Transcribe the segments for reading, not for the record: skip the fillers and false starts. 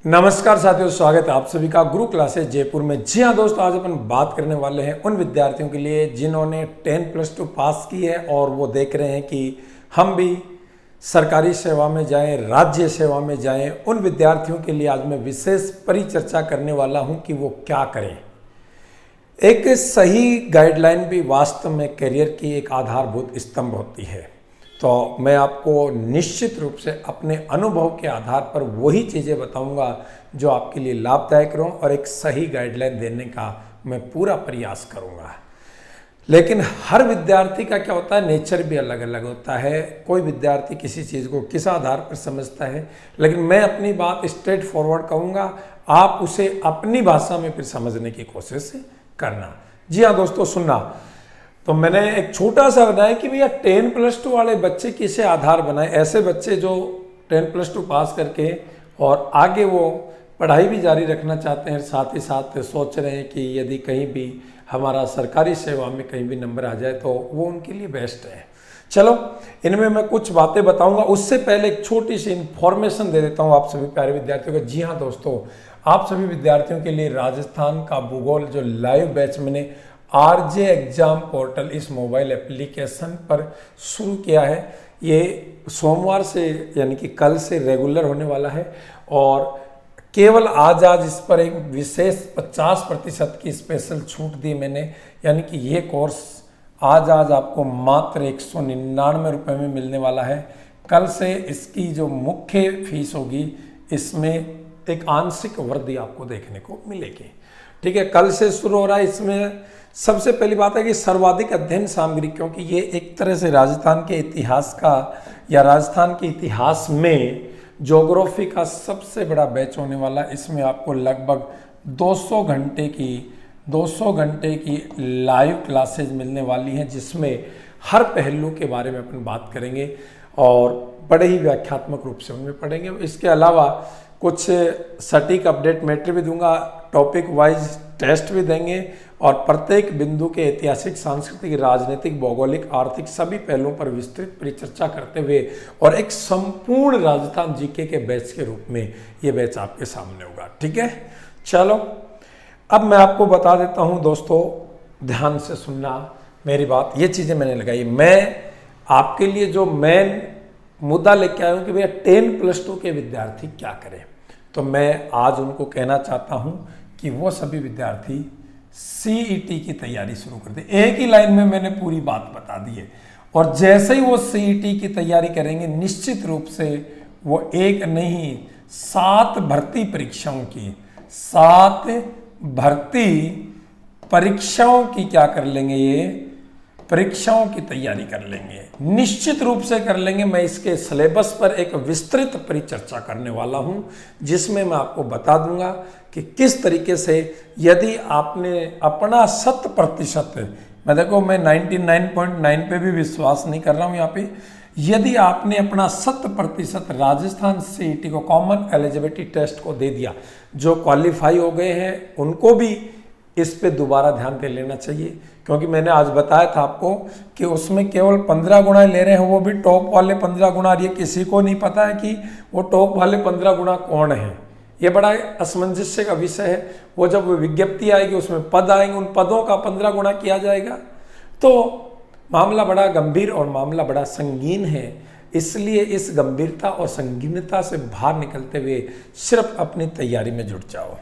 नमस्कार साथियों, स्वागत है आप सभी का गुरु क्लासेस जयपुर में। जी हाँ दोस्तों, आज अपन बात करने वाले हैं उन विद्यार्थियों के लिए जिन्होंने 10+2 पास की है और वो देख रहे हैं कि हम भी सरकारी सेवा में जाएं, राज्य सेवा में जाएं। उन विद्यार्थियों के लिए आज मैं विशेष परिचर्चा करने वाला हूं कि वो क्या करें। एक सही गाइडलाइन भी वास्तव में करियर की एक आधारभूत स्तंभ होती है। तो मैं आपको निश्चित रूप से अपने अनुभव के आधार पर वही चीज़ें बताऊंगा जो आपके लिए लाभदायक हों और एक सही गाइडलाइन देने का मैं पूरा प्रयास करूंगा। लेकिन हर विद्यार्थी का क्या होता है, नेचर भी अलग अलग होता है। कोई विद्यार्थी किसी चीज़ को किस आधार पर समझता है, लेकिन मैं अपनी बात स्ट्रेट फॉरवर्ड कहूँगा, आप उसे अपनी भाषा में फिर समझने की कोशिश करना। जी हाँ दोस्तों, सुनना। तो मैंने एक छोटा सा बनाया कि भैया 10+2 वाले बच्चे किसे आधार बनाए। ऐसे बच्चे जो 10+2 पास करके और आगे वो पढ़ाई भी जारी रखना चाहते हैं, साथ ही साथ सोच रहे हैं कि यदि कहीं भी हमारा सरकारी सेवा में कहीं भी नंबर आ जाए तो वो उनके लिए बेस्ट है। चलो, इनमें मैं कुछ बातें बताऊंगा। उससे पहले एक छोटी सी इन्फॉर्मेशन दे देता हूँ आप सभी प्यारे विद्यार्थियों को। जी हाँ दोस्तों, आप सभी विद्यार्थियों के लिए राजस्थान का भूगोल जो लाइव बैच मैंने आरजे एग्जाम पोर्टल इस मोबाइल एप्लीकेशन पर शुरू किया है, ये सोमवार से यानी कि कल से रेगुलर होने वाला है। और केवल आज इस पर एक विशेष 50% की स्पेशल छूट दी मैंने, यानी कि ये कोर्स आज आपको मात्र 199 रुपये में मिलने वाला है। कल से इसकी जो मुख्य फीस होगी इसमें एक आंशिक वृद्धि आपको देखने को मिलेगी। ठीक है, कल से शुरू हो रहा है। इसमें सबसे पहली बात है कि सर्वाधिक अध्ययन सामग्री, क्योंकि ये एक तरह से राजस्थान के इतिहास का या राजस्थान के इतिहास में ज्योग्राफी का सबसे बड़ा बैच होने वाला। इसमें आपको लगभग 200 घंटे की लाइव क्लासेज मिलने वाली हैं, जिसमें हर पहलू के बारे में अपन बात करेंगे और बड़े ही व्याख्यात्मक रूप से उनमें पढ़ेंगे। इसके अलावा कुछ सटीक अपडेट मैटर भी दूंगा, टॉपिक वाइज टेस्ट भी देंगे और प्रत्येक बिंदु के ऐतिहासिक, सांस्कृतिक, राजनीतिक, भौगोलिक, आर्थिक सभी पहलुओं पर विस्तृत परिचर्चा करते हुए और एक संपूर्ण राजस्थान जीके के बैच के रूप में ये बैच आपके सामने होगा। ठीक है, चलो अब मैं आपको बता देता हूँ दोस्तों, ध्यान से सुनना मेरी बात। ये चीज़ें मैंने लगाई, मैं आपके लिए जो मेन मुद्दा लेके आया हूँ कि भैया 10+2 के विद्यार्थी क्या करें। तो मैं आज उनको कहना चाहता हूँ कि वो सभी विद्यार्थी सीईटी की तैयारी शुरू कर दें। एक ही लाइन में मैंने पूरी बात बता दी है। और जैसे ही वो सीईटी की तैयारी करेंगे, निश्चित रूप से वो एक नहीं 7 भर्ती परीक्षाओं की 7 भर्ती परीक्षाओं की क्या कर लेंगे, ये परीक्षाओं की तैयारी कर लेंगे, निश्चित रूप से कर लेंगे। मैं इसके सिलेबस पर एक विस्तृत परिचर्चा करने वाला हूं, जिसमें मैं आपको बता दूंगा कि किस तरीके से यदि आपने अपना 100%, मैं देखो मैं 99.9 पे भी विश्वास नहीं कर रहा हूं यहाँ पे, यदि आपने अपना 100% राजस्थान सीईटी को कॉमन एलिजिबिलिटी टेस्ट को दे दिया, जो क्वालिफाई हो गए हैं उनको भी इस पे दोबारा ध्यान दे लेना चाहिए। क्योंकि मैंने आज बताया था आपको कि उसमें केवल 15 गुना ले रहे हैं, वो भी टॉप वाले 15 गुना। ये किसी को नहीं पता है कि वो टॉप वाले 15 गुना कौन है। ये बड़ा असमंजस्य का विषय है। वो जब विज्ञप्ति आएगी उसमें पद आएंगे, उन पदों का 15 गुना किया जाएगा, तो मामला बड़ा गंभीर और मामला बड़ा संगीन है। इसलिए इस गंभीरता और संगीनता से बाहर निकलते हुए सिर्फ अपनी तैयारी में जुट जाओ,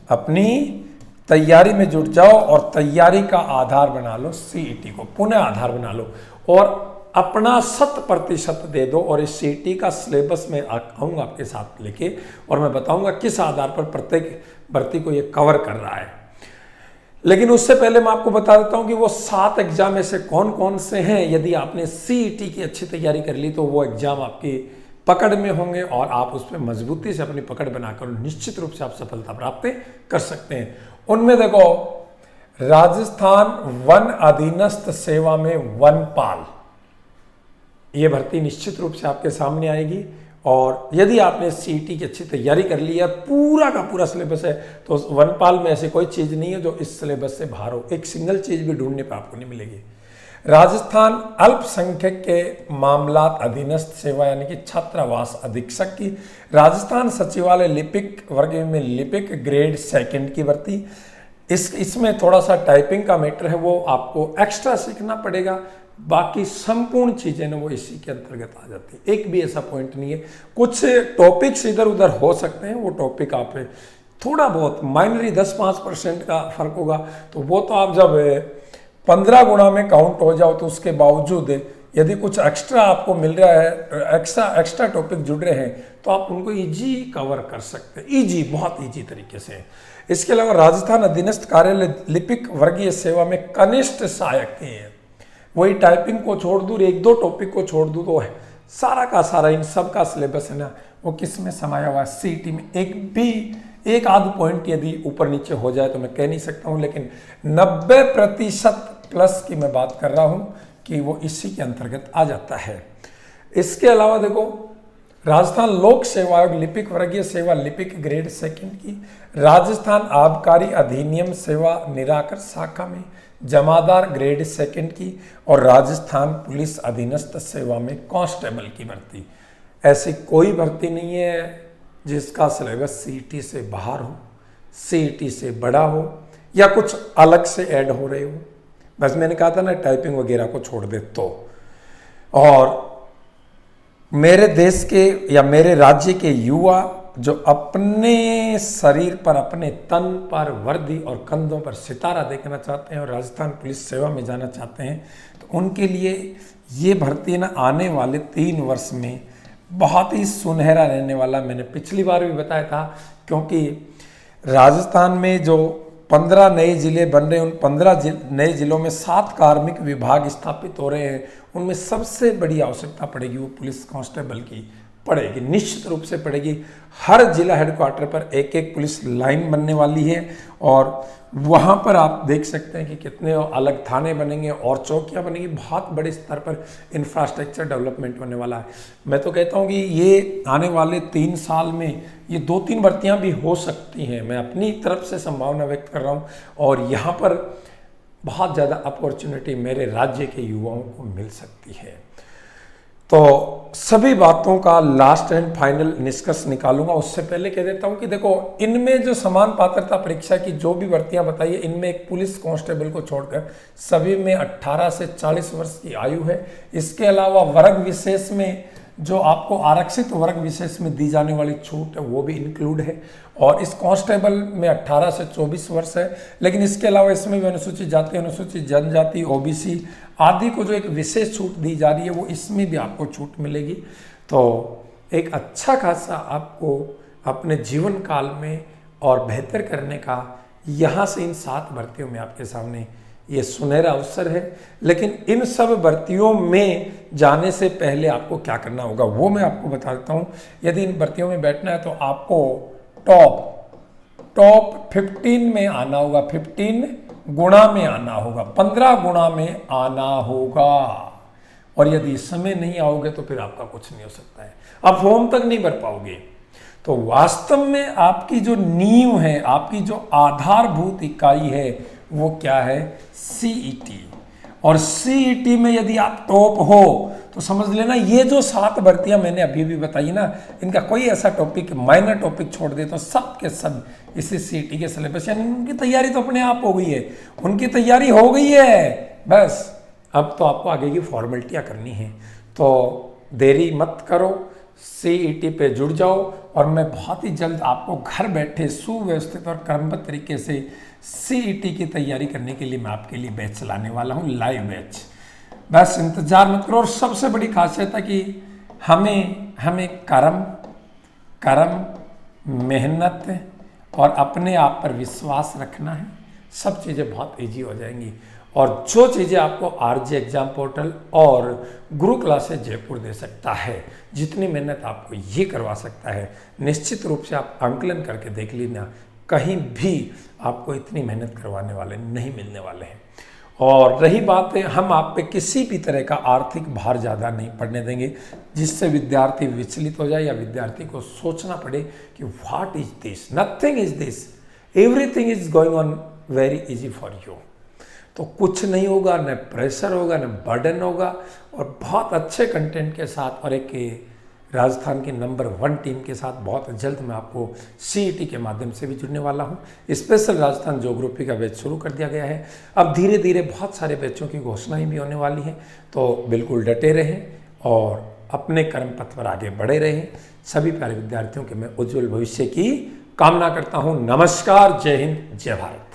अपनी तैयारी में जुट जाओ और तैयारी का आधार बना लो, सीईटी को पुनः आधार बना लो और अपना 100% दे दो। और इस सीईटी का सिलेबस में आऊँगा आपके साथ लेके और मैं बताऊंगा किस आधार पर प्रत्येक भर्ती को ये कवर कर रहा है। लेकिन उससे पहले मैं आपको बता देता हूं कि वो 7 एग्जाम ऐसे कौन कौन से हैं। यदि आपने सीईटी की अच्छी तैयारी कर ली तो वो एग्जाम आपकी पकड़ में होंगे और आप उस पर मजबूती से अपनी पकड़ बनाकर निश्चित रूप से आप सफलता प्राप्त कर सकते हैं। उनमें देखो, राजस्थान वन अधीनस्थ सेवा में वनपाल, ये भर्ती निश्चित रूप से आपके सामने आएगी। और यदि आपने सीईटी की अच्छी तैयारी कर ली है, पूरा का पूरा सिलेबस है, तो वनपाल में ऐसी कोई चीज़ नहीं है जो इस सिलेबस से बाहर हो। एक सिंगल चीज़ भी ढूंढने पर आपको नहीं मिलेगी। राजस्थान अल्पसंख्यक के मामलात अधीनस्थ सेवा यानी कि छात्रावास अधीक्षक की, राजस्थान सचिवालय लिपिक वर्ग में लिपिक ग्रेड सेकंड की भर्ती। इसमें थोड़ा सा टाइपिंग का मैटर है, वो आपको एक्स्ट्रा सीखना पड़ेगा, बाकी संपूर्ण चीजें ना वो इसी के अंतर्गत आ जाती है, एक भी ऐसा पॉइंट नहीं है। कुछ टॉपिक्स इधर उधर हो सकते हैं, वो टॉपिक आप थोड़ा बहुत माइनरी 10-5% का फर्क होगा, तो वो तो आप जब 15 गुना में काउंट हो जाओ तो उसके बावजूद यदि कुछ एक्स्ट्रा आपको मिल रहा है, एक्स्ट्रा टॉपिक जुड़ रहे हैं, तो आप उनको इजी कवर कर सकते हैं, इजी, बहुत इजी तरीके से। इसके अलावा राजस्थान अधीनस्थ कार्यालय लिपिक वर्गीय सेवा में कनिष्ठ सहायक के हैं, वही टाइपिंग को छोड़ दूँ, 1-2 टॉपिक को छोड़ दूँ तो है सारा का सारा इन सब का सिलेबस है ना, वो किस में समाया हुआ है, सीईटी में। एक आध पॉइंट यदि ऊपर नीचे हो जाए तो मैं कह नहीं सकता हूं, लेकिन 90% प्लस की मैं बात कर रहा हूं कि वो इसी के अंतर्गत आ जाता है। इसके अलावा देखो, राजस्थान लोक सेवा आयोग लिपिक वर्गीय सेवा लिपिक ग्रेड सेकंड की, राजस्थान आबकारी अधिनियम सेवा निराकर शाखा में जमादार ग्रेड सेकंड की, और राजस्थान पुलिस अधीनस्थ सेवा में कांस्टेबल की भर्ती। ऐसी कोई भर्ती नहीं है जिसका सिलेबस सीईटी से बाहर हो, सीईटी से बड़ा हो, या कुछ अलग से ऐड हो रहे हो। बस मैंने कहा था ना, टाइपिंग वगैरह को छोड़ दे तो। और मेरे देश के या मेरे राज्य के युवा जो अपने शरीर पर, अपने तन पर वर्दी और कंधों पर सितारा देखना चाहते हैं और राजस्थान पुलिस सेवा में जाना चाहते हैं, तो उनके लिए ये भर्ती ना आने वाले 3 वर्ष में बहुत ही सुनहरा रहने वाला। मैंने पिछली बार भी बताया था, क्योंकि राजस्थान में जो 15 नए जिले बन रहे हैं, उन 15 नए जिलों में 7 कार्मिक विभाग स्थापित हो रहे हैं। उनमें सबसे बड़ी आवश्यकता पड़ेगी वो पुलिस कांस्टेबल की पड़ेगी, निश्चित रूप से पड़ेगी। हर जिला हेडक्वार्टर पर एक पुलिस लाइन बनने वाली है, और वहाँ पर आप देख सकते हैं कि कितने अलग थाने बनेंगे और चौकियाँ बनेंगी, बहुत बड़े स्तर पर इंफ्रास्ट्रक्चर डेवलपमेंट होने वाला है। मैं तो कहता हूँ कि ये आने वाले 3 साल में ये 2-3 भर्तियाँ भी हो सकती हैं, मैं अपनी तरफ से संभावना व्यक्त कर रहा हूँ, और यहाँ पर बहुत ज़्यादा अपॉर्चुनिटी मेरे राज्य के युवाओं को मिल सकती है। तो सभी बातों का लास्ट एंड फाइनल निष्कर्ष निकालूंगा, उससे पहले कह देता हूं कि देखो, इनमें जो समान पात्रता परीक्षा की जो भी भर्तियां बताई है, इनमें एक पुलिस कांस्टेबल को छोड़कर सभी में 18 से 40 वर्ष की आयु है। इसके अलावा वर्ग विशेष में जो आपको आरक्षित वर्ग विशेष में दी जाने वाली छूट है वो भी इंक्लूड है, और इस कांस्टेबल में 18 से 24 वर्ष है। लेकिन इसके अलावा इसमें भी अनुसूचित जाति, अनुसूचित जनजाति, ओबीसी आदि को जो एक विशेष छूट दी जा रही है, वो इसमें भी आपको छूट मिलेगी। तो एक अच्छा खासा आपको अपने जीवन काल में और बेहतर करने का यहाँ से इन 7 भर्तियों में आपके सामने ये सुनहरा अवसर है। लेकिन इन सब भर्तियों में जाने से पहले आपको क्या करना होगा वो मैं आपको बता देता हूँ। यदि इन भर्तियों में बैठना है तो आपको टॉप 15 में आना होगा, 15 गुणा में आना होगा, 15 गुणा में आना होगा। और यदि इस समय नहीं आओगे तो फिर आपका कुछ नहीं हो सकता है, आप फॉर्म तक नहीं भर पाओगे। तो वास्तव में आपकी जो नींव है, आपकी जो आधारभूत इकाई है वो क्या है? सीईटी। और सीईटी में यदि आप टॉप हो तो समझ लेना ये जो 7 भर्तियां मैंने अभी भी बताई ना, इनका कोई ऐसा टॉपिक, माइनर टॉपिक छोड़ दे तो सब के सब इसी सीईटी के सिलेबस, यानी उनकी तैयारी तो अपने आप हो गई है, उनकी तैयारी हो गई है। बस अब तो आपको आगे की फॉर्मेलिटियां करनी है। तो देरी मत करो, सीईटी पे जुड़ जाओ, और मैं बहुत ही जल्द आपको घर बैठे सुव्यवस्थित और क्रमबद्ध तरीके से सीईटी की तैयारी करने के लिए मैं आपके लिए बैच चलाने वाला हूँ, लाइव बैच। बस इंतजार मत करो। और सबसे बड़ी खासियत है कि हमें कर्म, मेहनत और अपने आप पर विश्वास रखना है। सब चीज़ें बहुत इजी हो जाएंगी। और जो चीज़ें आपको आरजे एग्जाम पोर्टल और गुरु क्लासेस जयपुर दे सकता है, जितनी मेहनत आपको ये करवा सकता है, निश्चित रूप से आप आंकलन करके देख लेना, कहीं भी आपको इतनी मेहनत करवाने वाले नहीं मिलने वाले हैं। और रही बात है, हम आप पे किसी भी तरह का आर्थिक भार ज़्यादा नहीं पड़ने देंगे जिससे विद्यार्थी विचलित हो जाए या विद्यार्थी को सोचना पड़े कि what is this, nothing is this, everything is going on very easy for you. तो कुछ नहीं होगा, न प्रेशर होगा, न बर्डन होगा, और बहुत अच्छे कंटेंट के साथ और एक राजस्थान की नंबर 1 टीम के साथ बहुत जल्द मैं आपको CET के माध्यम से भी जुड़ने वाला हूं। स्पेशल राजस्थान ज्योग्राफी का बैच शुरू कर दिया गया है। अब धीरे धीरे बहुत सारे बैचों की घोषणाएं भी होने वाली हैं, तो बिल्कुल डटे रहें और अपने कर्म पथ पर आगे बढ़े रहें। सभी प्यारे विद्यार्थियों के मैं उज्जवल भविष्य की कामना करता हूं। नमस्कार, जय हिंद, जय भारत।